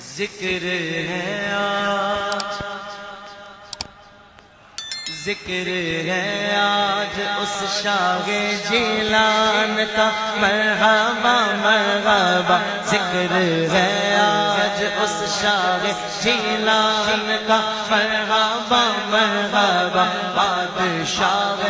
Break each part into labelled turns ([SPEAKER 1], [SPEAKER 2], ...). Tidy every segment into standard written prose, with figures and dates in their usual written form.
[SPEAKER 1] ذکر ہے آج، ذکر ہے آج اس شاہ جیلان کا، مرحبا مرحبا ذکر ہے آج اس شاہ جیلان کا، مرحبا مرحبا بادشاہ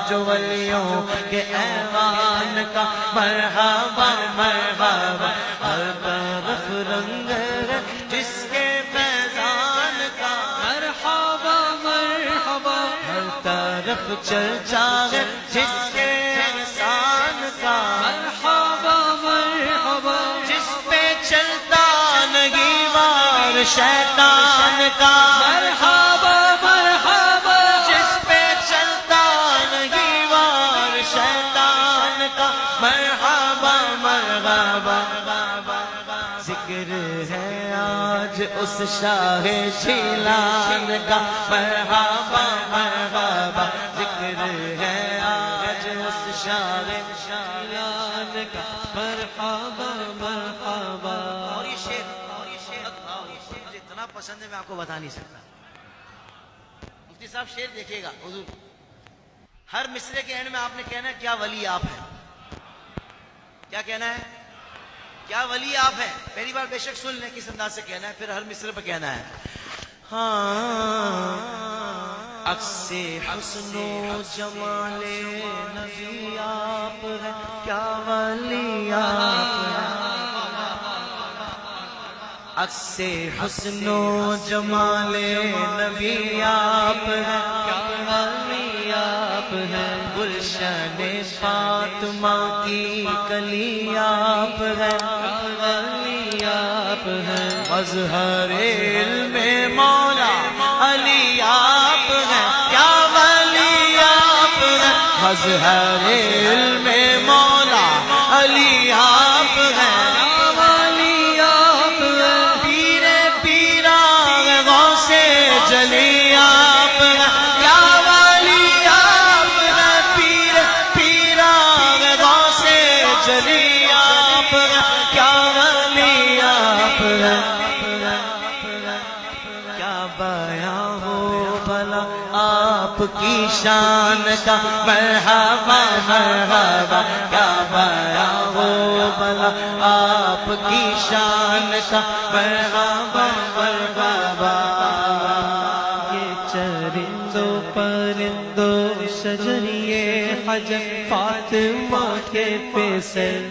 [SPEAKER 1] جو ولیوں کے ایوان کا، مرحبا مرحبا ہر طرف رنگ ہے جس کے فیضان کا، مرحبا مرحبا ہر طرف چرچا ہے جس کے احسان کا، مرحبا مرحبا جس پہ چلتا نہیں وار شیطان کا، مرحبا مرحبا جس پہ چلتا نہیں وار شیطان کا، مرحبا مرحبا ذکر ہے آج اس شاہ جیلان کا، مرحبا مرحبا ذکر ہے آج اس شاہ جیلان کا، مرحبا مرحبا۔ اور یہ شعر مجھے اتنا پسند ہے میں آپ کو بتا نہیں سکتا۔ مفتی صاحب شعر دیکھیے گا، حضور ہر مصرے کے اینڈ میں آپ نے کہنا ہے کیا ولی آپ ہیں، کیا کہنا ہے، کیا ولی آپ ہیں۔ پہلی بار بے شک سن لیں کس انداز سے کہنا ہے، پھر ہر مصرے پہ کہنا ہے ہاں عکس حسن و جمال نبی آپ ہیں، کیا ولی آپ ہیں، عکس حسن و جمال نبی آپ ہیں، کیا ولی آپ ہیں، گلشن فاطمہ کی کلی آپ ہیں، آپ ہیں، مظہر علم مولا علی آپ ہیں، کیا ولی آپ ہیں، مظہر علم مولا علی آپ ہیں، کیا ولی آپ ہیں، پیر پیرا غوث جلی آپ ہیں، کیا ولی آپ ہیں، پیر پیرا غوث جلی آپ ہیں، کیا کیا بیاں ہو بھلا آپ کی شان کا، مرحبا مرحبا کیا بیاں ہو بھلا آپ کی شان کا، مرحبا مرحبا۔ یہ چرندوں پرندوں شجریے حجر فاطمہ کے فیصل